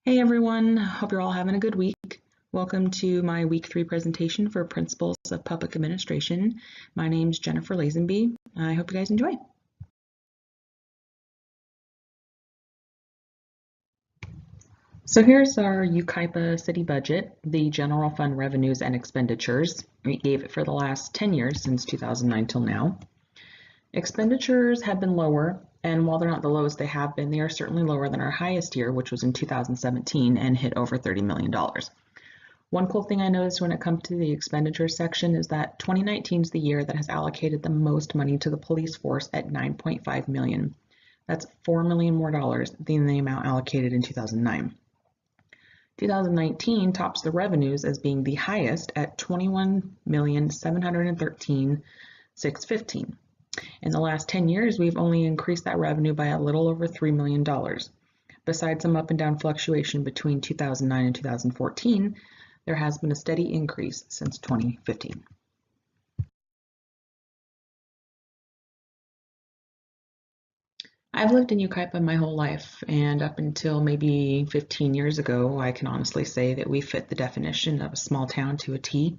Hey everyone, hope you're all having a good week. Welcome to my week 3 presentation for Principles of Public Administration. My name's Jennifer Lazenby. I hope you guys enjoy. So here's our UKIPA city budget, the general fund revenues and expenditures. We gave it for the last 10 years since 2009 till now. Expenditures have been lower, and while they're not the lowest they have been, they are certainly lower than our highest year, which was in 2017 and hit over $30 million. One cool thing I noticed when it comes to the expenditure section is that 2019 is the year that has allocated the most money to the police force at $9.5 million. That's $4 million more dollars than the amount allocated in 2009. 2019 tops the revenues as being the highest at $21,713,615. In the last 10 years, we've only increased that revenue by a little over $3 million. Besides some up and down fluctuation between 2009 and 2014, there has been a steady increase since 2015. I've lived in UKIPA my whole life, and up until maybe 15 years ago, I can honestly say that we fit the definition of a small town to a T.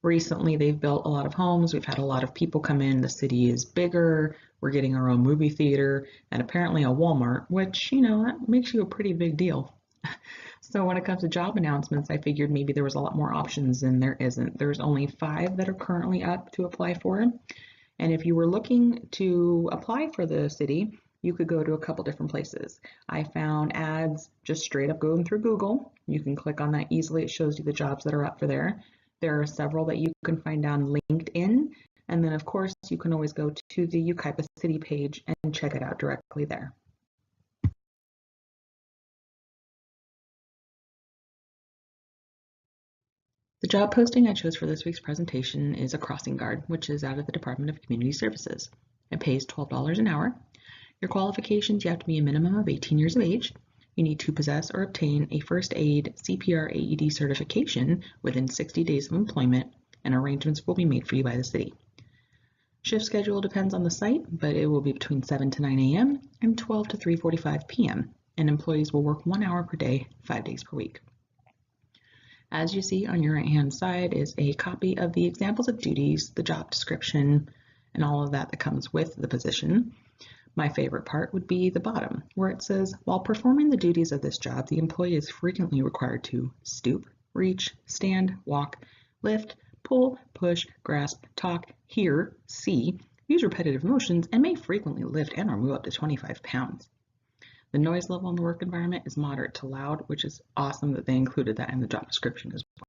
Recently, they've built a lot of homes. We've had a lot of people come in. The city is bigger. We're getting our own movie theater and apparently a Walmart, which, that makes you a pretty big deal. So when it comes to job announcements, I figured maybe there was a lot more options than there isn't. There's only 5 that are currently up to apply for. And if you were looking to apply for the city, you could go to a couple different places. I found ads just straight up going through Google. You can click on that easily. It shows you the jobs that are up for there. There are several that you can find on LinkedIn. And then of course, you can always go to the UKIPA city page and check it out directly there. The job posting I chose for this week's presentation is a crossing guard, which is out of the Department of Community Services. It pays $12 an hour. Your qualifications, you have to be a minimum of 18 years of age. You need to possess or obtain a first aid CPR AED certification within 60 days of employment, and arrangements will be made for you by the city. Shift schedule depends on the site, but it will be between 7 to 9 a.m. and 12 to 3:45 p.m., and employees will work 1 hour per day, 5 days per week. As you see on your right-hand side is a copy of the examples of duties, the job description, and all of that comes with the position. My favorite part would be the bottom, where it says, while performing the duties of this job, the employee is frequently required to stoop, reach, stand, walk, lift, pull, push, grasp, talk, hear, see, use repetitive motions, and may frequently lift and or move up to 25 pounds. The noise level in the work environment is moderate to loud, which is awesome that they included that in the job description as well.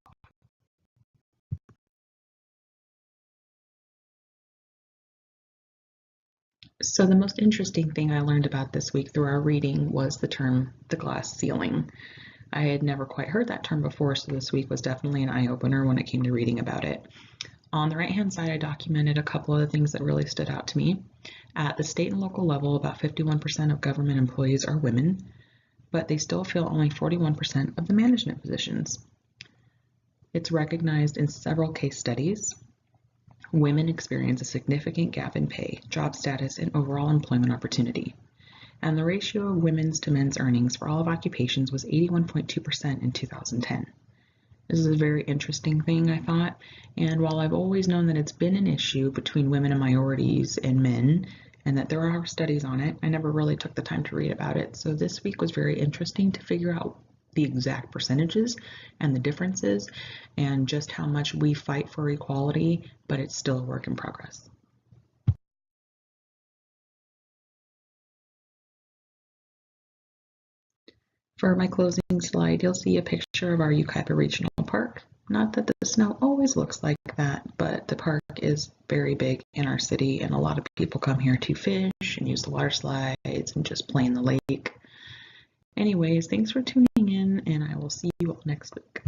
So the most interesting thing I learned about this week through our reading was the term the glass ceiling. I had never quite heard that term before, so this week was definitely an eye-opener when it came to reading about it. On the right-hand side, I documented a couple of the things that really stood out to me. At the state and local level, about 51% of government employees are women, but they still fill only 41% of the management positions. It's recognized in several case studies. Women experience a significant gap in pay, job status, and overall employment opportunity. And the ratio of women's to men's earnings for all of occupations was 81.2% in 2010. This is a very interesting thing, I thought, and while I've always known that it's been an issue between women and minorities and men, and that there are studies on it, I never really took the time to read about it. So this week was very interesting to figure out the exact percentages and the differences and just how much we fight for equality, but it's still a work in progress. For my closing slide, you'll see a picture of our UKIPA Regional Park. Not that the snow always looks like that, but the park is very big in our city and a lot of people come here to fish and use the water slides and just play in the lake. Anyways, thanks for tuning in and I will see you all next week.